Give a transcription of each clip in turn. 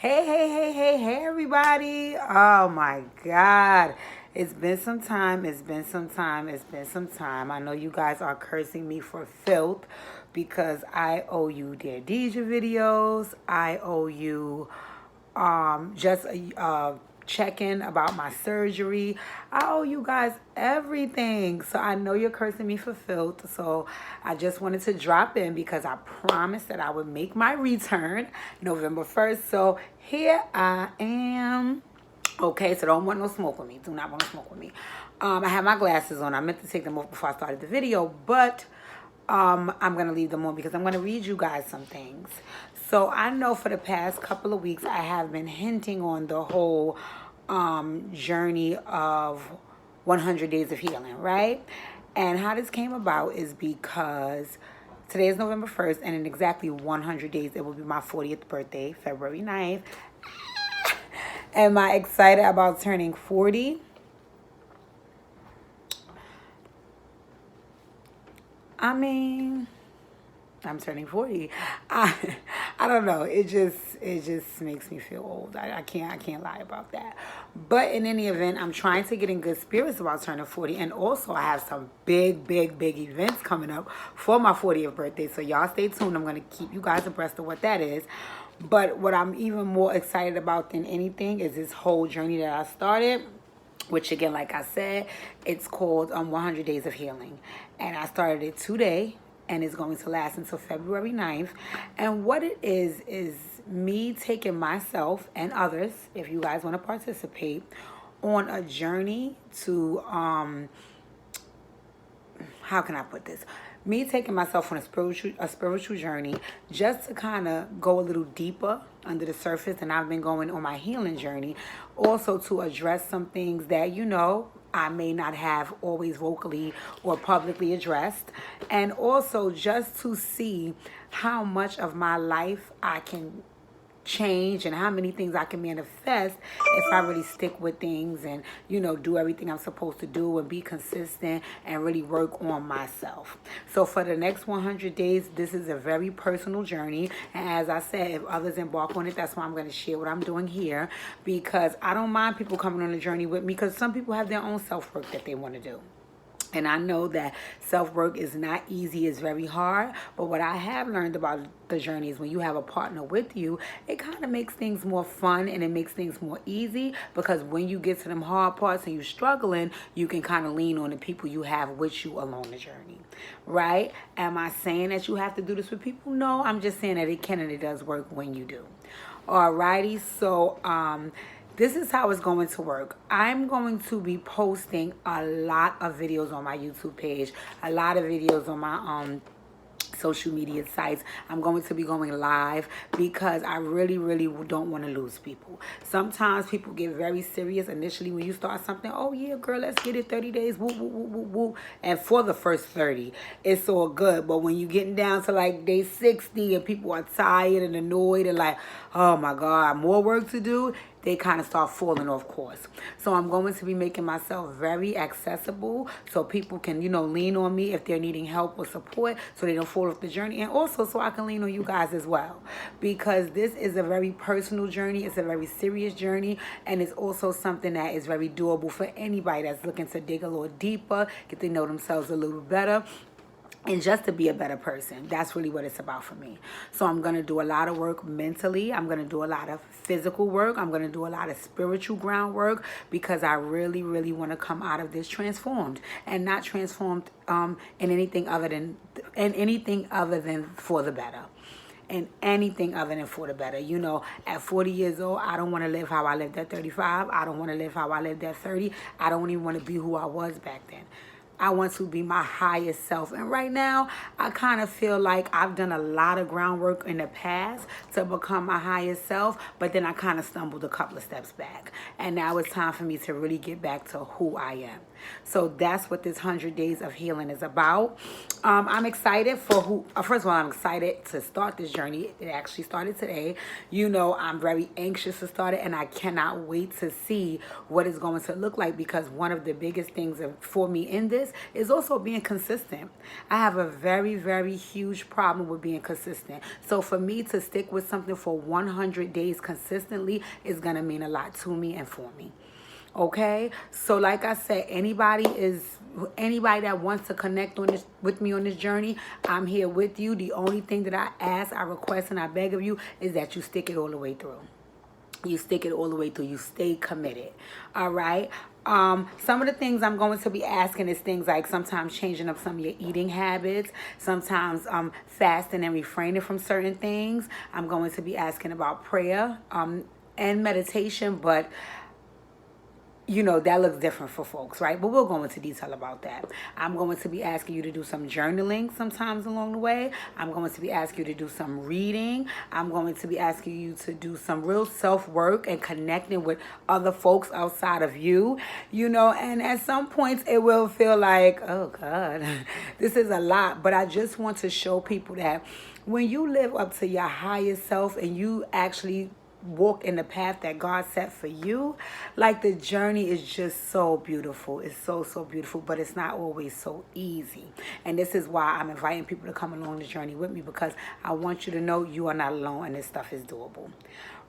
Hey, everybody. Oh my God. It's been some time. I know you guys are cursing me for filth because I owe you their DJ videos. I owe you just a check-in about my surgery. I owe you guys everything. So I know you're cursing me for filth. So I just wanted to drop in because I promised that I would make my return November 1st. So here I am. Okay, so don't want no smoke with me. Do not want to smoke with me. I have my glasses on. I meant to take them off before I started the video, but I'm going to leave them on because I'm going to read you guys some things. So I know for the past couple of weeks, I have been hinting on the whole journey of 100 days of healing, right? And how this came about is because today is November 1st, and in exactly 100 days, it will be my 40th birthday, February 9th. Am I excited about turning 40? I mean, I'm turning 40. I don't know. It just makes me feel old. I can't lie about that. But in any event, I'm trying to get in good spirits about turning 40. And also I have some big events coming up for my 40th birthday. So y'all stay tuned. I'm gonna keep you guys abreast of what that is. But what I'm even more excited about than anything is this whole journey that I started, which again, like I said, it's called 100 Days of Healing. And I started it today, and it's going to last until February 9th. And what it is me taking myself and others, if you guys want to participate, on a journey to, how can I put this? Me taking myself on a spiritual journey just to kind of go a little deeper under the surface, and I've been going on my healing journey also to address some things that, I may not have always vocally or publicly addressed, and also just to see how much of my life I can change and how many things I can manifest if I really stick with things and do everything I'm supposed to do and be consistent and really work on myself. So for the next 100 days, this is a very personal journey, and as I said, if others embark on it, that's why I'm going to share what I'm doing here, because I don't mind people coming on the journey with me, because some people have their own self-work that they want to do. And I know that self-work is not easy, it's very hard. But what I have learned about the journey is when you have a partner with you, it kind of makes things more fun and it makes things more easy, because when you get to them hard parts and you're struggling, you can kind of lean on the people you have with you along the journey, right? Am I saying that you have to do this with people? No, I'm just saying that it can and it does work when you do. Alrighty, so this is how it's going to work. I'm going to be posting a lot of videos on my YouTube page, a lot of videos on my social media sites. I'm going to be going live because I really don't want to lose people. Sometimes people get very serious initially when you start something. Oh yeah, girl, let's get it 30 days. Woo, woo, woo, woo, woo. And for the first 30, it's all good. But when you're getting down to like day 60 and people are tired and annoyed and like, oh my God, more work to do, they kind of start falling off course. So I'm going to be making myself very accessible so people can, lean on me if they're needing help or support so they don't fall off the journey. And also so I can lean on you guys as well, because this is a very personal journey. It's a very serious journey. And it's also something that is very doable for anybody that's looking to dig a little deeper, get to know themselves a little better, and just to be a better person. That's really what it's about for me. So I'm going to do a lot of work mentally. I'm going to do a lot of physical work. I'm going to do a lot of spiritual groundwork, because I really want to come out of this transformed, and not transformed in anything other than for the better. And anything other than for the better. At 40 years old, I don't want to live how I lived at 35. I don't want to live how I lived at 30. I don't even want to be who I was back then. I want to be my highest self. And right now, I kind of feel like I've done a lot of groundwork in the past to become my highest self, but then I kind of stumbled a couple of steps back. And now it's time for me to really get back to who I am. So that's what this 100 Days of Healing is about. I'm excited for first of all, I'm excited to start this journey. It actually started today. I'm very anxious to start it, and I cannot wait to see what it's going to look like, because one of the biggest things for me in this habits is also being consistent. I have a very, very huge problem with being consistent. So for me to stick with something for 100 days consistently is going to mean a lot to me and for me. Okay, so like I said, anybody that wants to connect on this with me on this journey, I'm here with you. The only thing that I ask, I request, and I beg of you is that you stick it all the way through. You stick it all the way through. You stay committed. All right. Some of the things I'm going to be asking is things like sometimes changing up some of your eating habits, sometimes fasting and refraining from certain things. I'm going to be asking about prayer and meditation, but you know, that looks different for folks, right? But we'll go into detail about that. I'm going to be asking you to do some journaling sometimes along the way. I'm going to be asking you to do some reading. I'm going to be asking you to do some real self-work and connecting with other folks outside of you, you know, and at some points it will feel like, oh God, this is a lot. But I just want to show people that when you live up to your highest self and you actually walk in the path that God set for you, like the journey is just so beautiful. It's so, so beautiful, but it's not always so easy. And this is why I'm inviting people to come along the journey with me, because I want you to know you are not alone and this stuff is doable.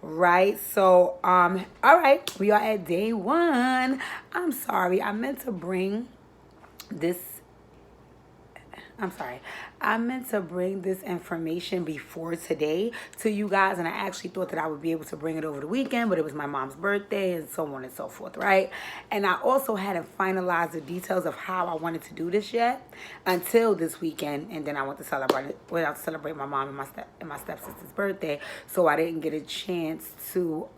Right? So, all right, we are at day 1. I'm sorry, I meant to bring this information before today to you guys, and I actually thought that I would be able to bring it over the weekend, but it was my mom's birthday and so on and so forth, right? And I also hadn't finalized the details of how I wanted to do this yet until this weekend, and then I went to celebrate my mom and my stepsister's birthday, so I didn't get a chance to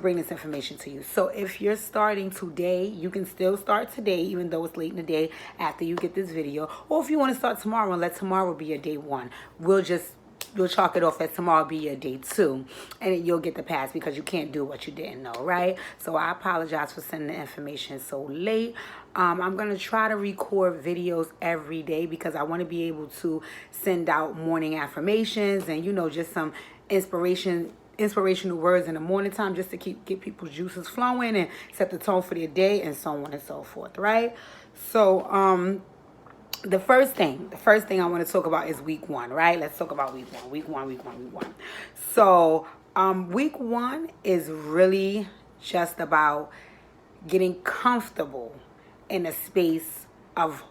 bring this information to you. So if you're starting today, you can still start today, even though it's late in the day after you get this video. Or if you want to start tomorrow and let tomorrow be your day 1, we'll chalk it off as tomorrow be your day 2. And you'll get the pass because you can't do what you didn't know, right? So I apologize for sending the information so late. I'm going to try to record videos every day because I want to be able to send out morning affirmations and, you know, just some inspirational words in the morning time, just to get people's juices flowing and set the tone for their day and so on and so forth, right? So the first thing I want to talk about is week 1, right? Let's talk about week 1. So week 1 is really just about getting comfortable in a space of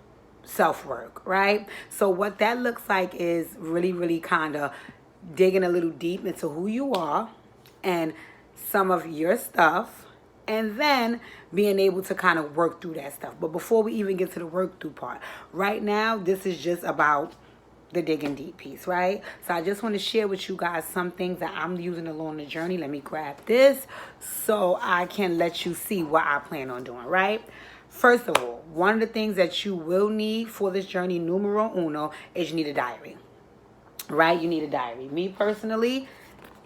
self-work, right? So what that looks like is really, really kind of digging a little deep into who you are and some of your stuff, and then being able to kind of work through that stuff. But before we even get to the work through part, right now, this is just about the digging deep piece, right? So I just want to share with you guys some things that I'm using along the journey. Let me grab this so I can let you see what I plan on doing, right? First of all, one of the things that you will need for this journey, numero uno, is you need a diary. Right? You need a diary. Me personally,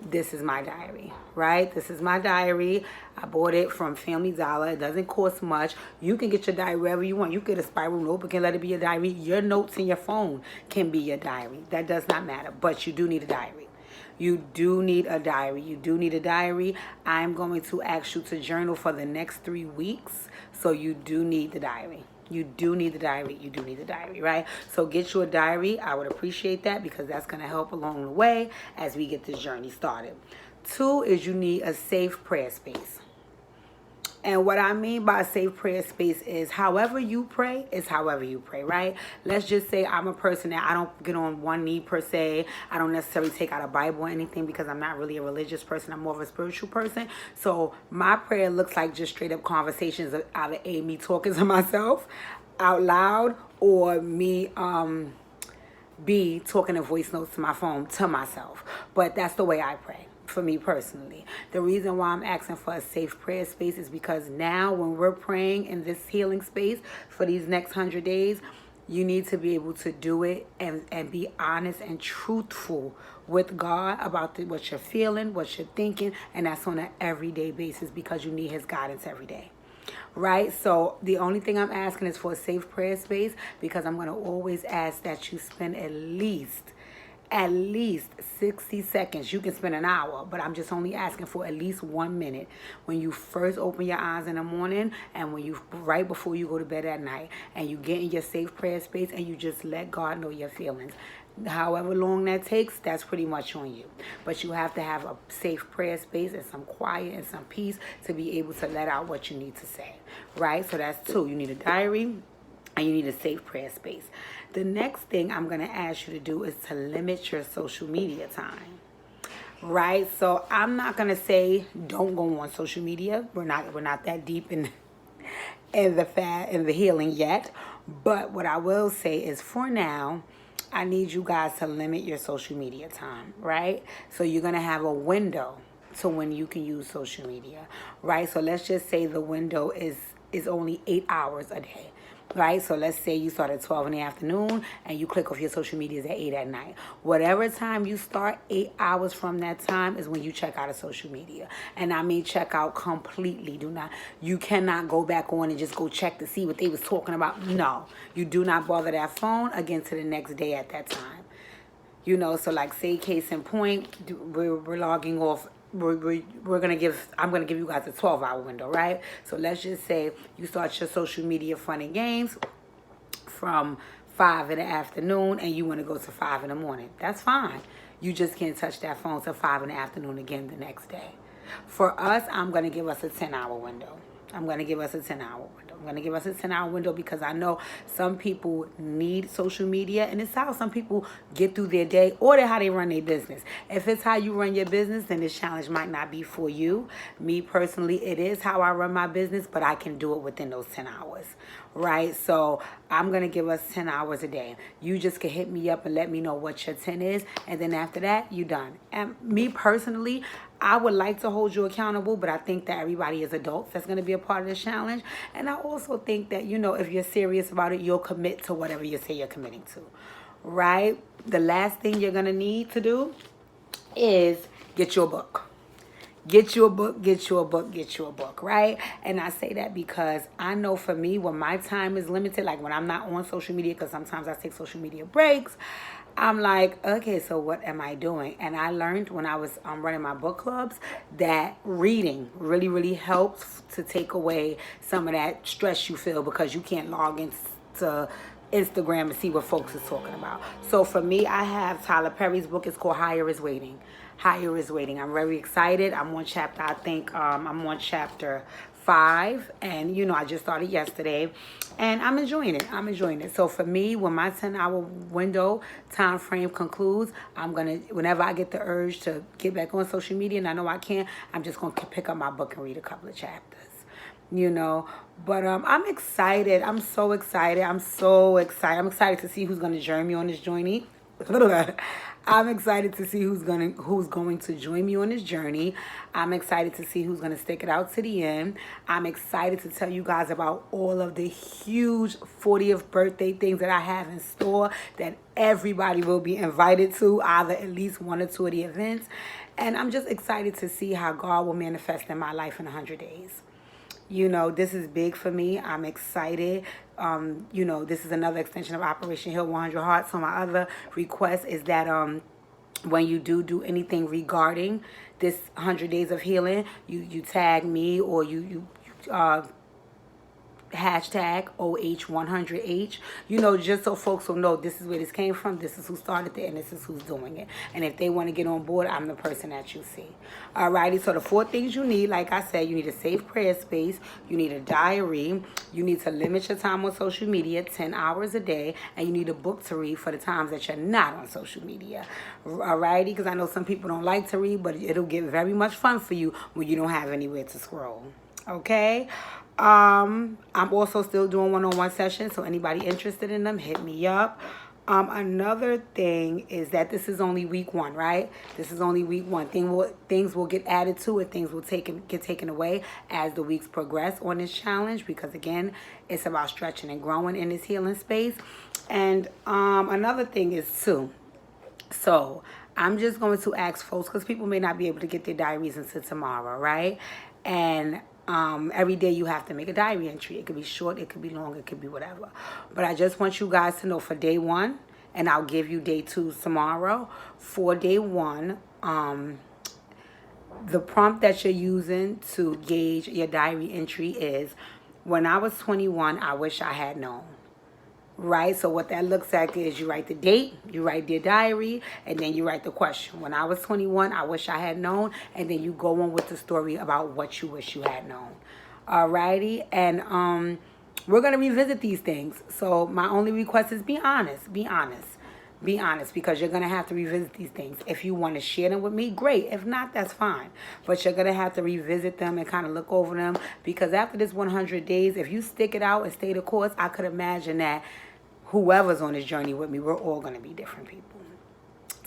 this is my diary, right? This is my diary. I bought it from Family Dollar. It doesn't cost much. You can get your diary wherever you want. You get a spiral notebook and let it be your diary. Your notes in your phone can be your diary. That does not matter, but you do need a diary. You do need a diary. You do need a diary. I'm going to ask you to journal for the next 3 weeks, so you do need the diary. You do need the diary. You do need the diary, right? So get you a diary. I would appreciate that because that's going to help along the way as we get this journey started. 2 is you need a safe prayer space. And what I mean by a safe prayer space is however you pray is however you pray, right? Let's just say I'm a person that I don't get on one knee per se. I don't necessarily take out a Bible or anything because I'm not really a religious person. I'm more of a spiritual person. So my prayer looks like just straight up conversations of either me talking to myself out loud or me B talking in voice notes to my phone to myself. But that's the way I pray. For me personally, the reason why I'm asking for a safe prayer space is because now when we're praying in this healing space for these next 100 days, you need to be able to do it and be honest and truthful with God about what you're feeling, what you're thinking, and that's on an everyday basis because you need his guidance every day. Right? So the only thing I'm asking is for a safe prayer space because I'm going to always ask that you spend at least at least 60 seconds. You can spend an hour, but I'm just only asking for at least 1 minute when you first open your eyes in the morning and when you right before you go to bed at night, and you get in your safe prayer space and you just let God know your feelings. However long that takes, that's pretty much on you. But you have to have a safe prayer space and some quiet and some peace to be able to let out what you need to say, right? So that's two. You need a diary and you need a safe prayer space. The next thing I'm going to ask you to do is to limit your social media time. Right? So I'm not going to say don't go on social media. We're not that deep in the healing yet. But what I will say is, for now, I need you guys to limit your social media time, right? So you're going to have a window to when you can use social media, right? So let's just say the window is only 8 hours a day, right? So let's say you start at 12 in the afternoon and you click off your social medias at 8 at night. Whatever time you start, 8 hours from that time is when you check out of social media. And I mean check out completely. You cannot go back on and just go check to see what they was talking about. No, you do not bother that phone again to the next day at that time. You know, so like say case in point, we're logging off. I'm gonna give you guys a 12-hour window, right? So let's just say you start your social media fun and games from 5 in the afternoon and you want to go to 5 in the morning. That's fine. You just can't touch that phone till 5 in the afternoon again the next day. For us, I'm gonna give us a 10-hour window. I'm going to give us a 10-hour window because I know some people need social media, and it's how some people get through their day, or how they run their business. If it's how you run your business, then this challenge might not be for you. Me personally, it is how I run my business, but I can do it within those 10 hours, right? So I'm going to give us 10 hours a day. You just can hit me up and let me know what your 10 is, and then after that, you're done. And me personally, I would like to hold you accountable, but I think that everybody is adults that's going to be a part of this challenge. And I also think that, if you're serious about it, you'll commit to whatever you say you're committing to, right? The last thing you're going to need to do is get your book. Get you a book, right? And I say that because I know for me, when my time is limited, like when I'm not on social media, because sometimes I take social media breaks, I'm like, okay, so what am I doing? And I learned when I was running my book clubs that reading really, really helps to take away some of that stress you feel because you can't log into Instagram and see what folks is talking about. So for me, I have Tyler Perry's book. It's called Higher is Waiting. Higher is Waiting. I'm very excited. I'm on chapter, I'm on chapter 5, and I just started yesterday, and I'm enjoying it. So for me, when my 10-hour window time frame concludes, whenever I get the urge to get back on social media, and I know I can, I'm just gonna pick up my book and read a couple of chapters. But I'm excited. I'm so excited. I'm excited to see who's gonna join me on this journey. I'm excited to see who's going to join me on this journey. I'm excited to see who's going to stick it out to the end. I'm excited to tell you guys about all of the huge 40th birthday things that I have in store that everybody will be invited to, either at least one or two of the events. And I'm just excited to see how God will manifest in my life in 100 days. This is big for me. I'm excited. This is another extension of Operation Heal 100 Hearts. So my other request is that when you do anything regarding this 100 days of healing, you tag me, or you hashtag OH100H, just so folks will know this is where this came from, this is who started it, and this is who's doing it. And if they want to get on board, I'm the person that you see. Alrighty, so the 4 things you need, like I said, you need a safe prayer space, you need a diary, you need to limit your time on social media, 10 hours a day, and you need a book to read for the times that you're not on social media. Alrighty, because I know some people don't like to read, but it'll get very much fun for you when you don't have anywhere to scroll. Okay? I'm also still doing one-on-one sessions, so anybody interested in them, hit me up. Another thing is that this is only week 1, right? This is only week 1. Things will get added to it. Things will get taken away as the weeks progress on this challenge, because again, it's about stretching and growing in this healing space. And another thing is too, so I'm just going to ask folks, because people may not be able to get their diaries until tomorrow, right? And every day you have to make a diary entry. It could be short, it could be long, it could be whatever. But I just want you guys to know, for day 1, and I'll give you day 2 tomorrow. For day 1, the prompt that you're using to gauge your diary entry is, when I was 21, I wish I had known. Right? So what that looks like is you write the date, you write your diary, and then you write the question. When I was 21, I wish I had known, and then you go on with the story about what you wish you had known. Alrighty? And we're going to revisit these things. So my only request is be honest. Be honest. Be honest, because you're going to have to revisit these things. If you want to share them with me, great. If not, that's fine. But you're going to have to revisit them and kind of look over them, because after this 100 days, if you stick it out and stay the course, I could imagine that whoever's on this journey with me, we're all going to be different people.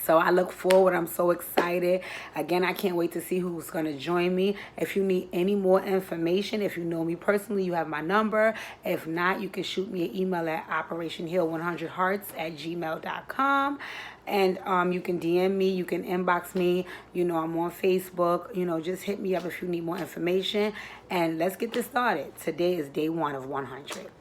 So I look forward. I'm so excited. Again, I can't wait to see who's going to join me. If you need any more information, if you know me personally, you have my number. If not, you can shoot me an email at operationheal100hearts@gmail.com. And you can DM me. You can inbox me. You know, I'm on Facebook. You know, just hit me up if you need more information. And let's get this started. Today is day 1 of 100.